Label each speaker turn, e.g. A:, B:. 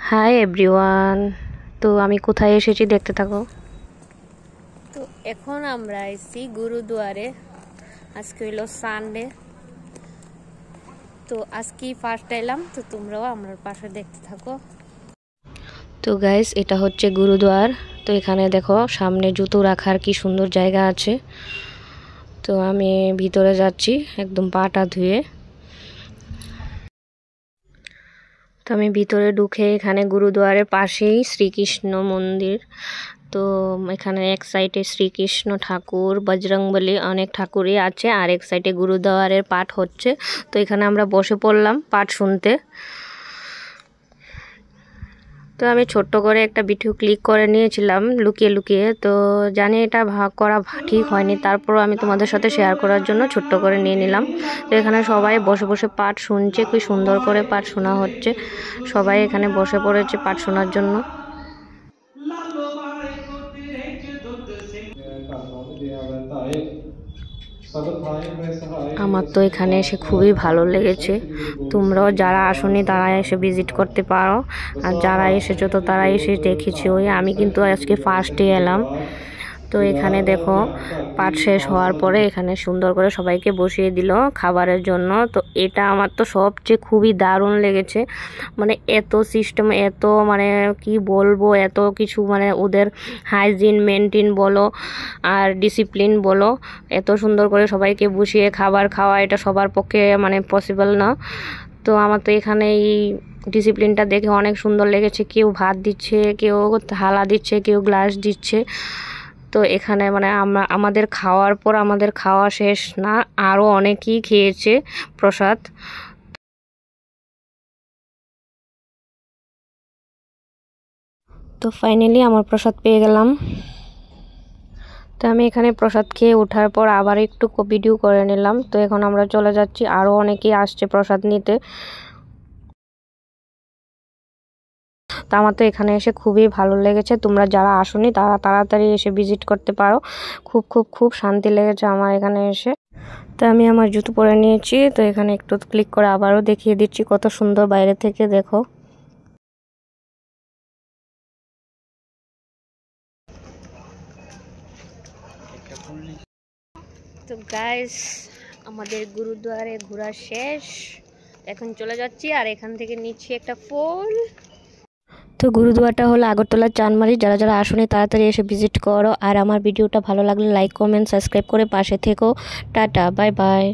A: Hi everyone. তো আমি কোথায় এসেছি দেখতে থাকো। তো এখন আমরা এসেছি গুরুদুয়ারে। আজকে হইল সানডে, তো আজকেই ফার্স্ট এলাম, তো তোমরাও আমার পাশে দেখতে থাকো। তো গাইস, এটা হচ্ছে গুরুদুয়ার। তো এখানে দেখো সামনে জুতো রাখার কি সুন্দর জায়গা আছে। তো আমি ভিতরে যাচ্ছি একদম পাটা ধুয়ে। তো আমি ভিতরে ঢুকে এখানে গুরুদুয়ারের পাশেই শ্রীকৃষ্ণ মন্দির। তো এখানে এক সাইডে শ্রীকৃষ্ণ ঠাকুর, বজরংবলী অনেক ঠাকুরই আছে, আর এক সাইডে গুরুদুয়ারের পাঠ হচ্ছে। তো এখানে আমরা বসে পড়লাম পাঠ শুনতে। তো আমি ছোট্ট করে একটা ভিডিও ক্লিক করে নিয়েছিলাম লুকিয়ে লুকিয়ে। তো জানি এটা ভাগ করা ঠিক হয়নি, তারপরও আমি তোমাদের সাথে শেয়ার করার জন্য ছোট্ট করে নিয়ে নিলাম। তো এখানে সবাই বসে বসে পাঠ শুনছে, খুব সুন্দর করে পাঠ শোনা হচ্ছে। সবাই এখানে বসে পড়েছে পাঠ শোনার জন্য। আমার তো এখানে এসে খুবই ভালো লেগেছে। তোমরাও যারা আসোনি তারা এসে ভিজিট করতে পারো, আর যারা এসেছো তো তারা এসে দেখেছো। আমি কিন্তু আজকে ফার্স্টে এলাম। তো এখানে দেখো পাঠ শেষ হওয়ার পরে এখানে সুন্দর করে সবাইকে বসিয়ে দিল খাবারের জন্য। তো এটা আমার তো সবচেয়ে খুবই দারুণ লেগেছে। মানে এত সিস্টেম, এত মানে কি বলবো, এত কিছু, মানে ওদের হাইজিন মেনটেন বলো আর ডিসিপ্লিন বলো, এত সুন্দর করে সবাইকে বসিয়ে খাবার খাওয়া এটা সবার পক্ষে মানে পসিবল না। তো আমার তো এখানে এই ডিসিপ্লিনটা দেখে অনেক সুন্দর লেগেছে। কেউ ভাত দিচ্ছে, কেউ থালা দিচ্ছে, কেউ গ্লাস দিচ্ছে। তো এখানে মানে আমাদের খাওয়ার পর আমাদের খাওয়া শেষ না, আরও অনেকেই খেয়েছে প্রসাদ। তো ফাইনালি আমার প্রসাদ পেয়ে গেলাম। তো আমি এখানে প্রসাদ খেয়ে ওঠার পর আবার একটু ভিডিও করে নিলাম। তো এখন আমরা চলে যাচ্ছি, আরও অনেকেই আসছে প্রসাদ নিতে। তো আমার তো এখানে এসে খুবই ভালো লেগেছে। তোমরা যারা আসোনি তারা তাড়াতাড়ি এসে ভিজিট করতে পারো। খুব খুব খুব শান্তি লেগেছে আমার এখানে এসে। তো আমি আমার জুতো পরে নিয়েছি। তো এখানে একটু ক্লিক করে আবারও দেখিয়ে দিচ্ছি কত সুন্দর বাইরে থেকে দেখো। তো গাইস, আমাদের গুরুদুয়ারে ঘোরা শেষ, এখন চলে যাচ্ছি আর এখান থেকে নিচ্ছি একটা ফুল। তো গুরুদুয়ারটা হলো আগরতলা চানমারি। যারা যারা আসোনি তাড়াতাড়ি এসে ভিজিট করো। আর আমার ভিডিওটা ভালো লাগলে লাইক কমেন্ট সাবস্ক্রাইব করে পাশে থেকো। Tata, bye bye.